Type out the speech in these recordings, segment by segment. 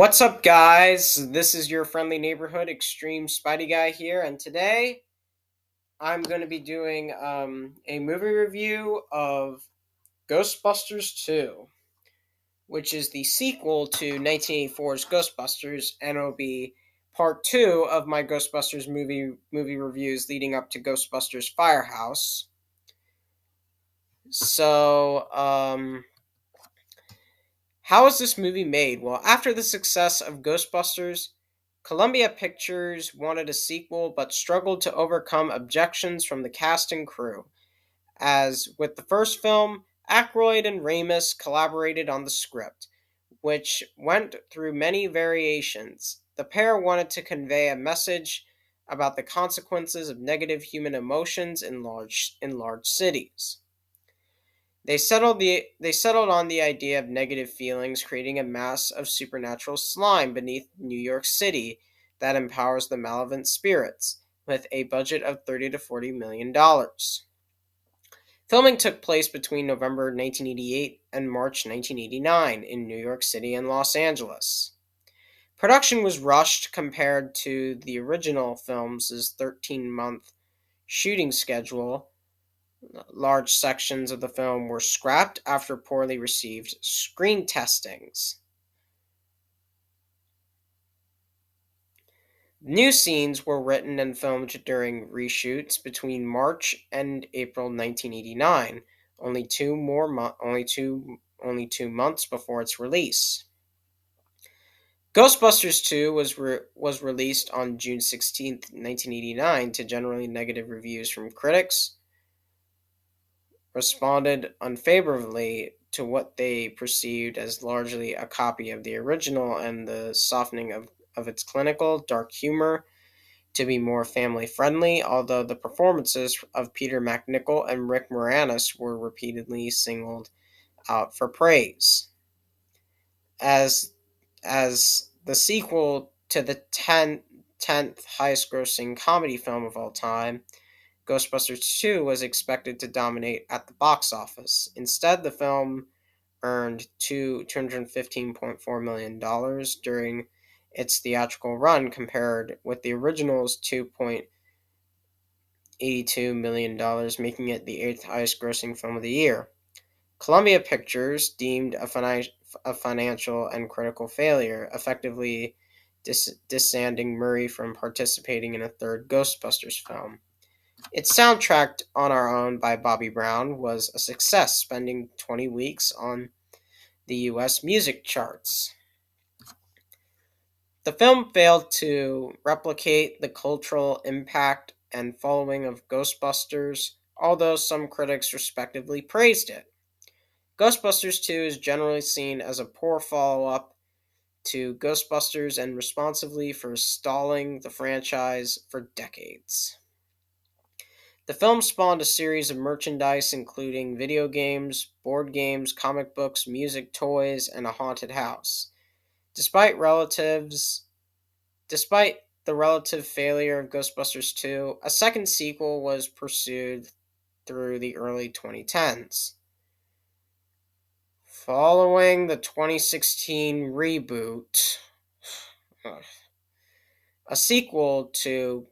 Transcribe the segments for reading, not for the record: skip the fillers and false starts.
What's up, guys? This is your friendly neighborhood Extreme Spidey Guy here, and today I'm going to be doing a movie review of Ghostbusters 2, which is the sequel to 1984's Ghostbusters, and it'll be part 2 of my Ghostbusters movie reviews leading up to Ghostbusters Firehouse. So, how was this movie made? Well, after the success of Ghostbusters, Columbia Pictures wanted a sequel but struggled to overcome objections from the cast and crew. As with the first film, Aykroyd and Ramis collaborated on the script, which went through many variations. The pair wanted to convey a message about the consequences of negative human emotions in large cities. They settled on the idea of negative feelings creating a mass of supernatural slime beneath New York City that empowers the malevolent spirits, with a budget of $30 to $40 million. Filming took place between November 1988 and March 1989 in New York City and Los Angeles. Production was rushed compared to the original film's 13-month shooting schedule. Large sections of the film were scrapped after poorly received screen testings. New scenes were written and filmed during reshoots between March and April 1989, only 2 months before its release. Ghostbusters 2 was released on June 16, 1989 to generally negative reviews from critics. Responded unfavorably to what they perceived as largely a copy of the original and the softening of its clinical, dark humor to be more family-friendly, although the performances of Peter MacNicol and Rick Moranis were repeatedly singled out for praise. As the sequel to the 10th highest-grossing comedy film of all time, Ghostbusters 2 was expected to dominate at the box office. Instead, the film earned $215.4 million during its theatrical run, compared with the original's $2.82 million, making it the 8th highest grossing film of the year. Columbia Pictures deemed a financial and critical failure, effectively disanding Murray from participating in a third Ghostbusters film. Its soundtrack, On Our Own by Bobby Brown, was a success, spending 20 weeks on the U.S. music charts. The film failed to replicate the cultural impact and following of Ghostbusters, although some critics respectively praised it. Ghostbusters 2 is generally seen as a poor follow-up to Ghostbusters and responsibly for stalling the franchise for decades. The film spawned a series of merchandise including video games, board games, comic books, music, toys, and a haunted house. Despite the relative failure of Ghostbusters 2, a second sequel was pursued through the early 2010s. Following the 2016 reboot, a sequel to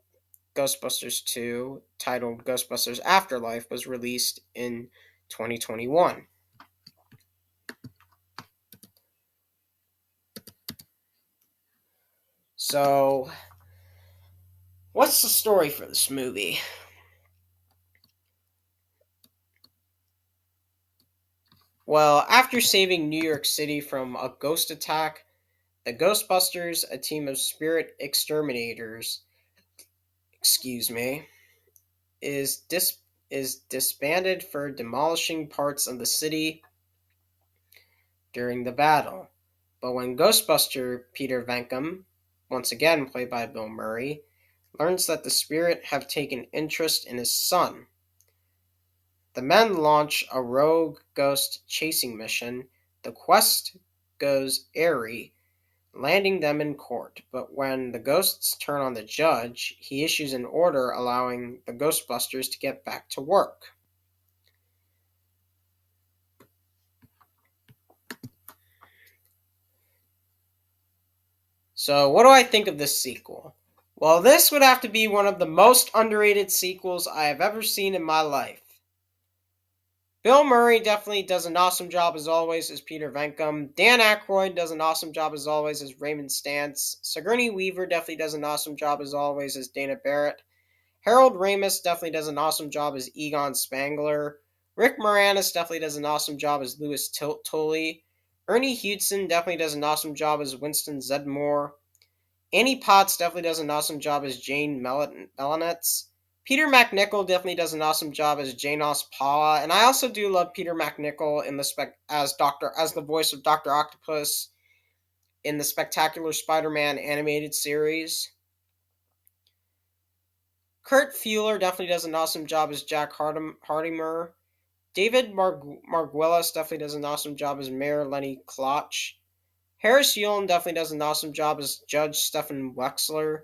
Ghostbusters 2, titled Ghostbusters Afterlife, was released in 2021. So, what's the story for this movie? Well, after saving New York City from a ghost attack, the Ghostbusters, a team of spirit exterminators, is disbanded for demolishing parts of the city during the battle. But when Ghostbuster Peter Venkman, once again played by Bill Murray, learns that the spirit have taken interest in his son, the men launch a rogue ghost chasing mission. The quest goes airy, landing them in court, but when the ghosts turn on the judge, he issues an order allowing the Ghostbusters to get back to work. So, what do I think of this sequel? Well, this would have to be one of the most underrated sequels I have ever seen in my life. Bill Murray definitely does an awesome job as always as Peter Venkman. Dan Aykroyd does an awesome job as always as Raymond Stantz. Sigourney Weaver definitely does an awesome job as always as Dana Barrett. Harold Ramis definitely does an awesome job as Egon Spangler. Rick Moranis definitely does an awesome job as Louis Tully. Ernie Hudson definitely does an awesome job as Winston Zedmore. Annie Potts definitely does an awesome job as Jane Melanetz. Peter MacNicol definitely does an awesome job as Janos Paula, and I also do love Peter MacNicol in as the voice of Doctor Octopus in the Spectacular Spider-Man animated series. Kurt Fuller definitely does an awesome job as Jack Hardimer. David Margulis definitely does an awesome job as Mayor Lenny Klotch. Harris Yulin definitely does an awesome job as Judge Stephen Wexler.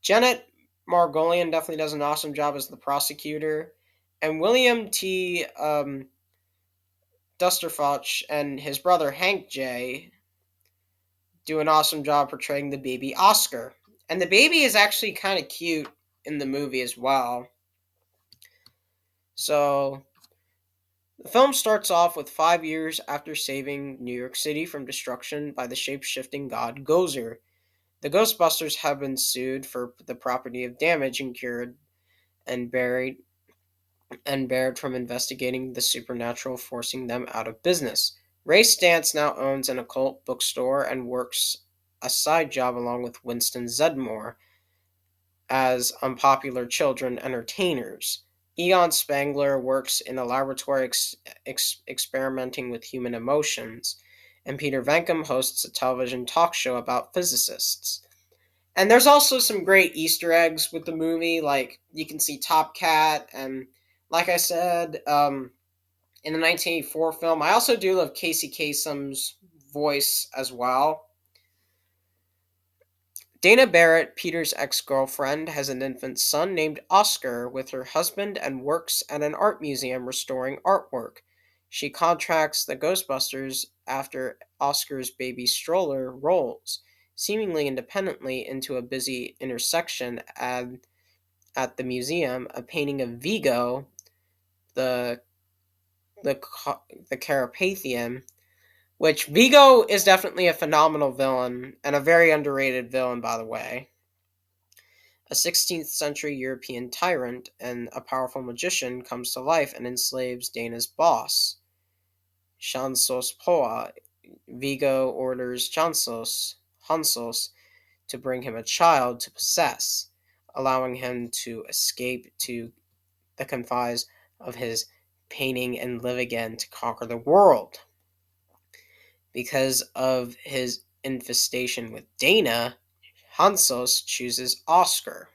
Janet Margolian definitely does an awesome job as the prosecutor. And William T. Dusterfoch and his brother Hank J. do an awesome job portraying the baby Oscar. And the baby is actually kind of cute in the movie as well. So, the film starts off with 5 years after saving New York City from destruction by the shape-shifting god Gozer. The Ghostbusters have been sued for the property of damage incurred and barred from investigating the supernatural, forcing them out of business. Ray Stantz now owns an occult bookstore and works a side job along with Winston Zedmore as unpopular children entertainers. Egon Spangler works in a laboratory experimenting with human emotions, and Peter Venkman hosts a television talk show about physicists. And there's also some great Easter eggs with the movie, like you can see Top Cat, and like I said, in the 1984 film, I also do love Casey Kasem's voice as well. Dana Barrett, Peter's ex-girlfriend, has an infant son named Oscar with her husband and works at an art museum restoring artwork. She contracts the Ghostbusters after Oscar's baby stroller rolls, seemingly independently, into a busy intersection at the museum. A painting of Vigo, the the the Carpathian, which Vigo is definitely a phenomenal villain and a very underrated villain, by the way. A 16th century European tyrant and a powerful magician comes to life and enslaves Dana's boss, Chansos Poa. Vigo orders Hansos, to bring him a child to possess, allowing him to escape to the confines of his painting and live again to conquer the world. Because of his infestation with Dana, Hansos chooses Oscar.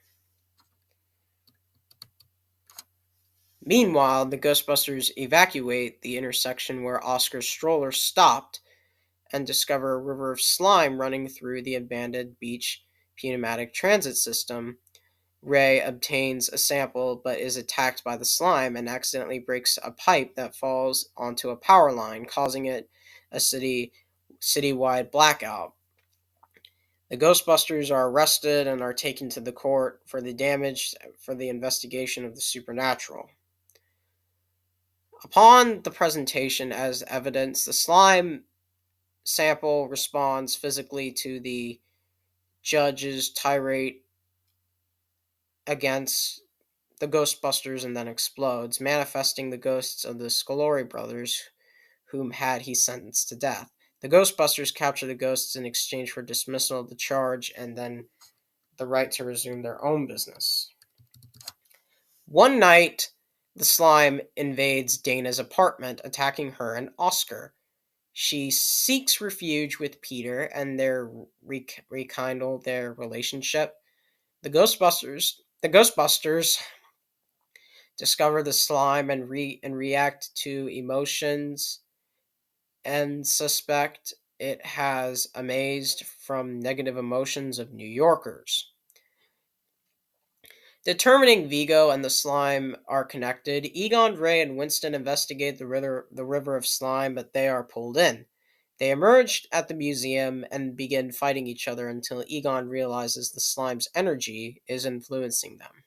Meanwhile, the Ghostbusters evacuate the intersection where Oscar's stroller stopped and discover a river of slime running through the abandoned beach pneumatic transit system. Ray obtains a sample but is attacked by the slime and accidentally breaks a pipe that falls onto a power line, causing it a citywide blackout. The Ghostbusters are arrested and are taken to the court for the damage for the investigation of the supernatural. Upon the presentation as evidence, the slime sample responds physically to the judge's tirade against the Ghostbusters and then explodes, manifesting the ghosts of the Scolari brothers, whom had he sentenced to death. The Ghostbusters capture the ghosts in exchange for dismissal of the charge and then the right to resume their own business. One night, the slime invades Dana's apartment, attacking her and Oscar. She seeks refuge with Peter and they rekindle their relationship. The Ghostbusters discover the slime and react to emotions and suspect it has amazed from negative emotions of New Yorkers. Determining Vigo and the slime are connected, Egon, Ray, and Winston investigate the river of slime, but they are pulled in. They emerge at the museum and begin fighting each other until Egon realizes the slime's energy is influencing them.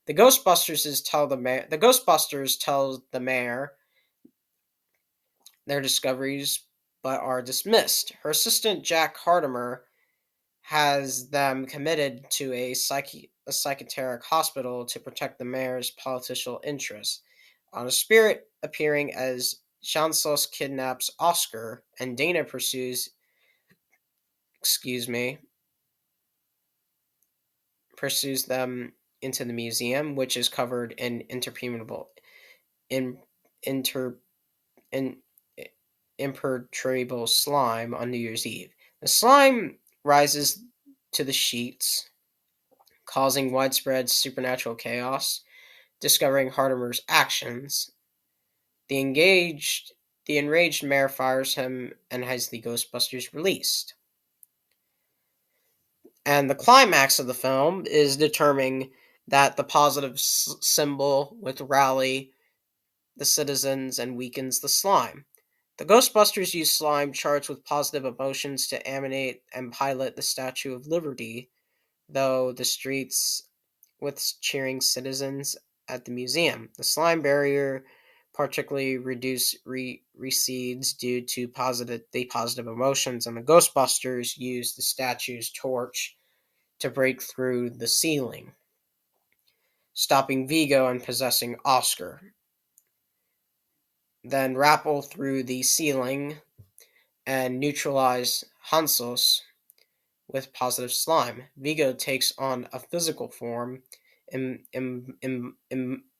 The Ghostbusters tell the mayor their discoveries, but are dismissed. Her assistant Jack Hardimer has them committed to a psychiatric hospital to protect the mayor's political interests. On a spirit appearing as Chansos kidnaps Oscar, and Dana pursues them into the museum, which is covered in in, inter, in imperturbable slime on New Year's Eve. The slime rises to the sheets, causing widespread supernatural chaos. Discovering Hardimer's actions, the engaged the enraged mayor fires him and has the Ghostbusters released. And the climax of the film is determining that the positive symbol with rally the citizens and weakens the slime. The Ghostbusters use slime charged with positive emotions to animate and pilot the Statue of Liberty, though the streets with cheering citizens at the museum. The slime barrier particularly recedes due to positive emotions, and the Ghostbusters use the statue's torch to break through the ceiling, stopping Vigo and possessing Oscar. Then rappel through the ceiling and neutralize Hansos with positive slime. Vigo takes on a physical form,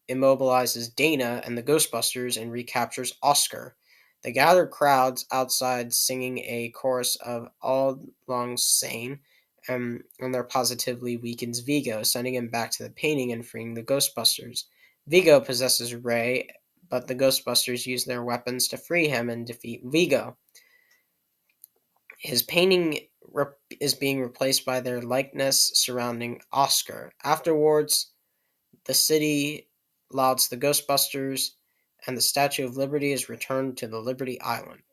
immobilizes Dana and the Ghostbusters, and recaptures Oscar. The gathered crowds outside singing a chorus of Auld Lang Syne, and their positively weakens Vigo, sending him back to the painting and freeing the Ghostbusters. Vigo possesses Ray, but the Ghostbusters use their weapons to free him and defeat Vigo. His painting is being replaced by their likeness surrounding Oscar. Afterwards, the city lauds the Ghostbusters, and the Statue of Liberty is returned to the Liberty Island.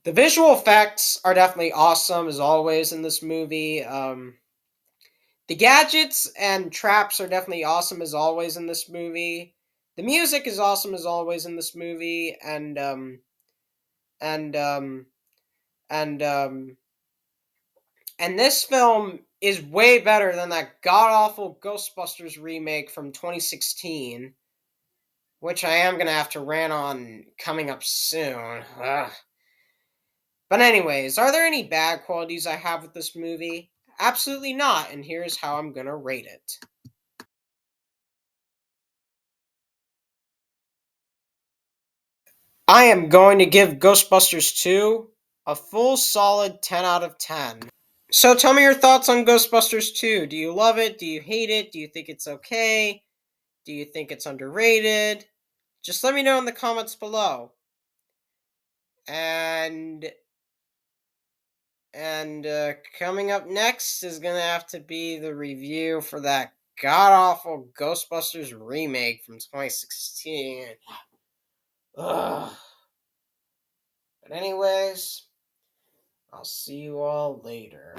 The visual effects are definitely awesome, as always, in this movie. The gadgets and traps are definitely awesome, as always, in this movie. The music is awesome, as always, in this movie, and this film is way better than that god-awful Ghostbusters remake from 2016, which I am going to have to rant on coming up soon. Ugh. But anyways, are there any bad qualities I have with this movie? Absolutely not, and here's how I'm going to rate it. I am going to give Ghostbusters 2 a full solid 10 out of 10. So tell me your thoughts on Ghostbusters 2. Do you love it? Do you hate it? Do you think it's okay? Do you think it's underrated? Just let me know in the comments below. And coming up next is going to have to be the review for that god-awful Ghostbusters remake from 2016. Ugh. But anyways, I'll see you all later.